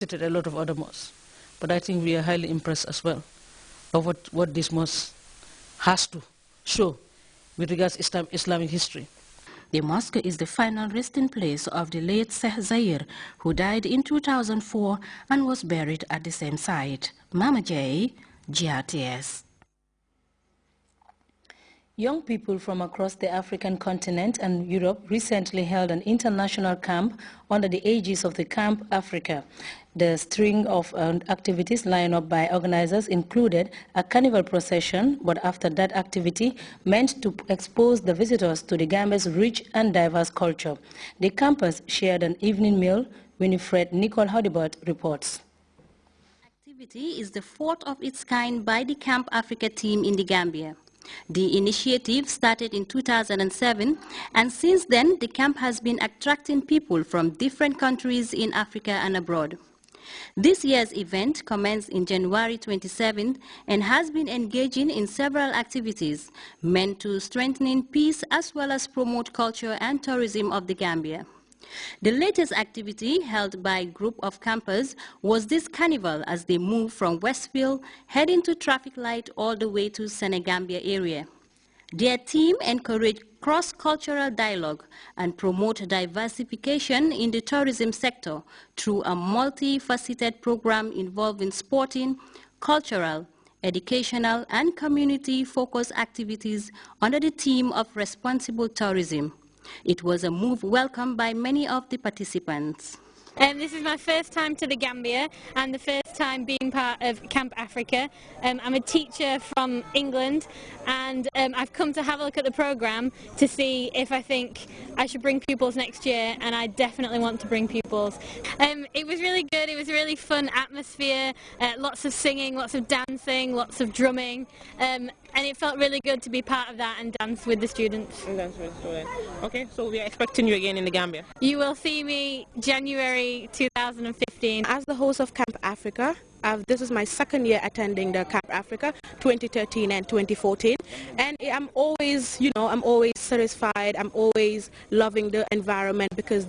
visited a lot of other mosques, but I think we are highly impressed as well of what this mosque has to show with regards to Islamic history. The mosque is the final resting place of the late Sheikh Zahir, who died in 2004 and was buried at the same site. Mama J, Grts. Young people from across the African continent and Europe recently held an international camp under the aegis of the Camp Africa. The string of activities lined up by organizers included a carnival procession, but after that activity meant to expose the visitors to the Gambia's rich and diverse culture. The campers shared an evening meal. Winifred Nicole Hodibert reports. Activity is the fourth of its kind by the Camp Africa team in the Gambia. The initiative started in 2007, and since then the camp has been attracting people from different countries in Africa and abroad. This year's event commenced in January 27 and has been engaging in several activities meant to strengthen peace as well as promote culture and tourism of the Gambia. The latest activity held by a group of campers was this carnival as they moved from Westville, heading to traffic light all the way to Senegambia area. Their team encouraged cross-cultural dialogue and promote diversification in the tourism sector through a multifaceted program involving sporting, cultural, educational, and community-focused activities under the theme of responsible tourism. It was a move welcomed by many of the participants. This is my first time to the Gambia and the first time being part of Camp Africa. I'm a teacher from England, and I've come to have a look at the programme to see if I think I should bring pupils next year, and I definitely want to bring pupils. It was really good, it was a really fun atmosphere, lots of singing, lots of dancing, lots of drumming, and it felt really good to be part of that and dance with the students. Okay, so we are expecting you again in the Gambia. You will see me January 2015. As the host of Camp Africa, this is my second year attending the Camp Africa, 2013 and 2014, and I'm always, I'm always satisfied. I'm always loving the environment because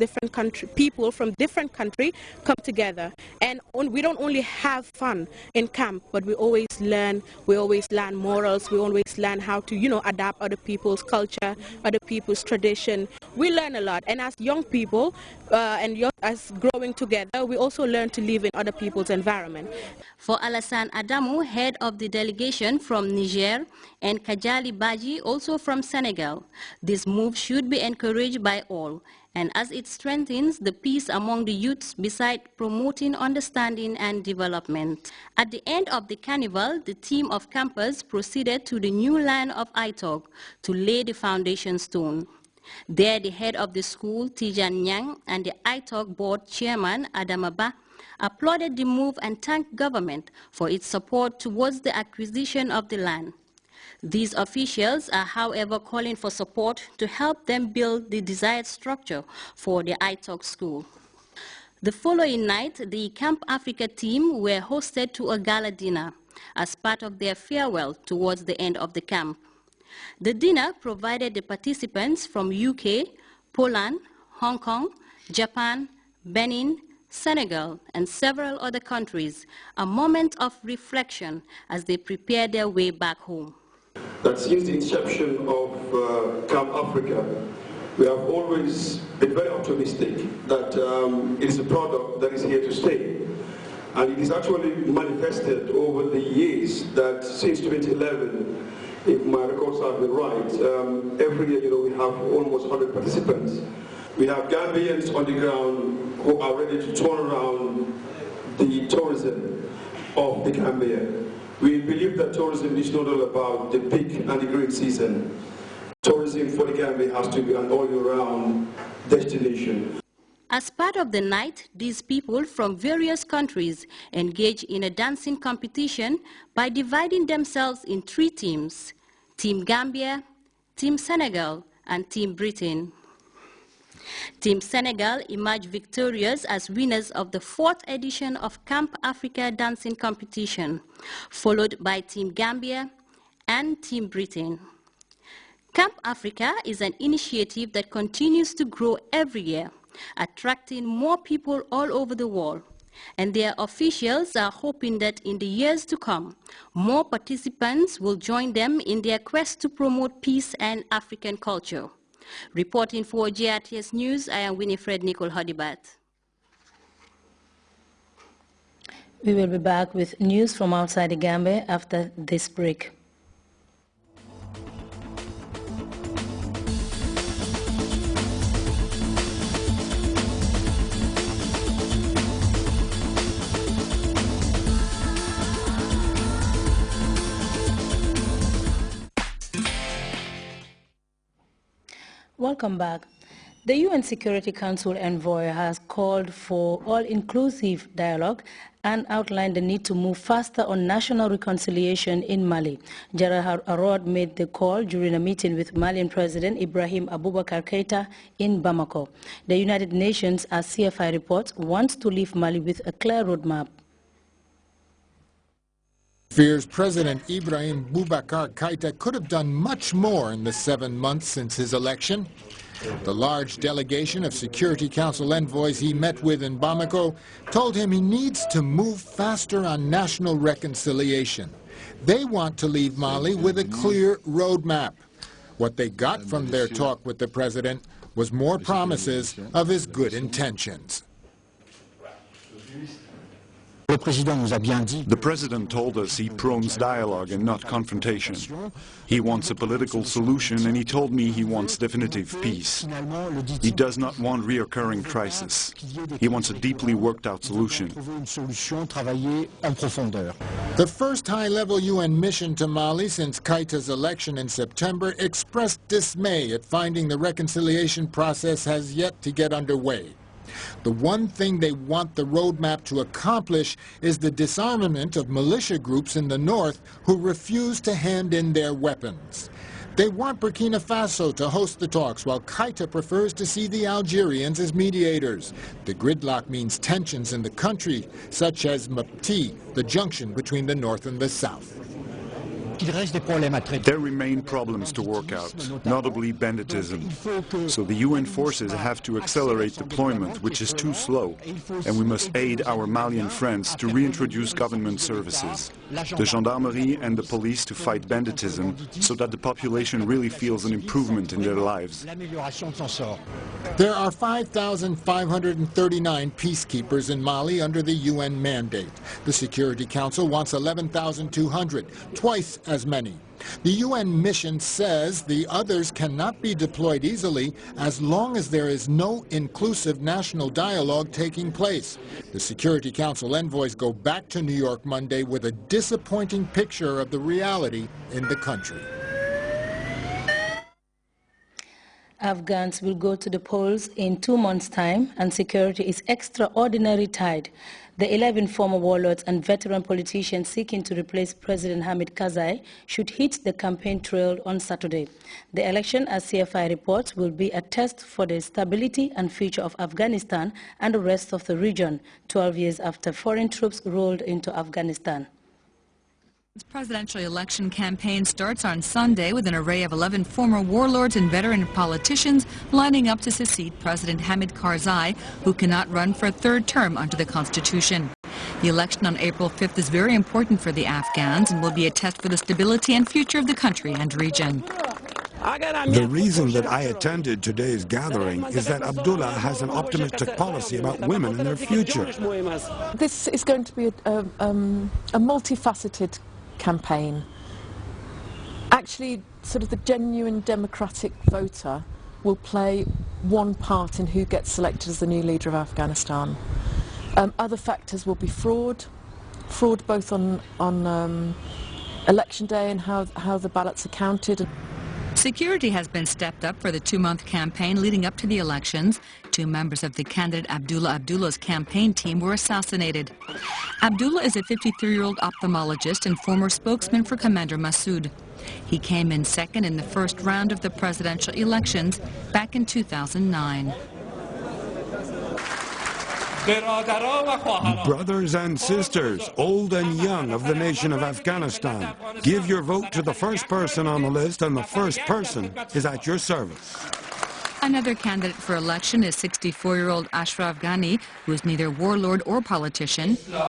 people from different countries come together, and we don't only have fun in camp, but we always learn. We always learn morals. We always learn how to, adapt other people's culture, other people's tradition. We learn a lot, and as young people, as growing together, we also learn to live in other people's environment. For Alassane Adamou, head of the delegation from Niger, and Kajali Baji, also from Senegal, this move should be encouraged by all, and as it strengthens the peace among the youths beside promoting understanding and development. At the end of the carnival, the team of campers proceeded to the new land of Itog to lay the foundation stone. There, the head of the school, Tijan Nyang, and the Itog board chairman, Adamaba, applauded the move and thanked government for its support towards the acquisition of the land. These officials are, however, calling for support to help them build the desired structure for the Itog school. The following night, the Camp Africa team were hosted to a gala dinner as part of their farewell towards the end of the camp. The dinner provided the participants from UK, Poland, Hong Kong, Japan, Benin, Senegal, and several other countries a moment of reflection as they prepare their way back home. That since the inception of Camp Africa, we have always been very optimistic that it is a product that is here to stay. And it is actually manifested over the years that since 2011, if my records have been right, every year we have almost 100 participants. We have Gambians on the ground who are ready to turn around the tourism of the Gambia. We believe that tourism is not all about the peak and the great season. Tourism for the Gambia has to be an all-year-round destination. As part of the night, these people from various countries engage in a dancing competition by dividing themselves in 3 teams: Team Gambia, Team Senegal, and Team Britain. Team Senegal emerged victorious as winners of the 4th edition of Camp Africa Dancing Competition, followed by Team Gambia and Team Britain. Camp Africa is an initiative that continues to grow every year, attracting more people all over the world. And their officials are hoping that in the years to come, more participants will join them in their quest to promote peace and African culture. Reporting for GRTS News, I am Winifred Nicole Hodibat. We will be back with news from outside the Gambia after this break. Welcome back. The UN Security Council envoy has called for all-inclusive dialogue and outlined the need to move faster on national reconciliation in Mali. Gerard Arod made the call during a meeting with Malian President Ibrahim Abubakar Keita in Bamako. The United Nations, as CFI reports, wants to leave Mali with a clear roadmap. Fears President Ibrahim Boubacar Keita could have done much more in the 7 months since his election. The large delegation of Security Council envoys he met with in Bamako told him he needs to move faster on national reconciliation. They want to leave Mali with a clear roadmap. What they got from their talk with the president was more promises of his good intentions. The president told us he promotes dialogue and not confrontation. He wants a political solution, and he told me he wants definitive peace. He does not want reoccurring crisis. He wants a deeply worked out solution. The first high-level UN mission to Mali since Keita's election in September expressed dismay at finding the reconciliation process has yet to get underway. The one thing they want the roadmap to accomplish is the disarmament of militia groups in the north who refuse to hand in their weapons. They want Burkina Faso to host the talks, while Keita prefers to see the Algerians as mediators. The gridlock means tensions in the country, such as Mopti, the junction between the north and the south. There remain problems to work out, notably banditism. So the UN forces have to accelerate deployment, which is too slow, and we must aid our Malian friends to reintroduce government services, the gendarmerie and the police to fight banditism, so that the population really feels an improvement in their lives. There are 5,539 peacekeepers in Mali under the UN mandate. The Security Council wants 11,200, twice as many. The UN mission says the others cannot be deployed easily as long as there is no inclusive national dialogue taking place. The Security Council envoys go back to New York Monday with a disappointing picture of the reality in the country. Afghans will go to the polls in 2 months' time, and security is extraordinarily tight. The 11 former warlords and veteran politicians seeking to replace President Hamid Karzai should hit the campaign trail on Saturday. The election, as CFI reports, will be a test for the stability and future of Afghanistan and the rest of the region, 12 years after foreign troops rolled into Afghanistan. The presidential election campaign starts on Sunday with an array of 11 former warlords and veteran politicians lining up to succeed President Hamid Karzai, who cannot run for a third term under the Constitution. The election on April 5th is very important for the Afghans and will be a test for the stability and future of the country and region. The reason that I attended today's gathering is that Abdullah has an optimistic policy about women and their future. This is going to be a multifaceted campaign. Actually, sort of the genuine democratic voter will play one part in who gets selected as the new leader of Afghanistan. Other factors will be fraud both on election day and how the ballots are counted. Security has been stepped up for the 2-month campaign leading up to the elections. 2 members of the candidate Abdullah's campaign team were assassinated. Abdullah is a 53-year-old ophthalmologist and former spokesman for Commander Massoud. He came in second in the first round of the presidential elections back in 2009. Brothers and sisters, old and young of the nation of Afghanistan, give your vote to the first person on the list, and the first person is at your service. Another candidate for election is 64-year-old Ashraf Ghani, who is neither warlord or politician.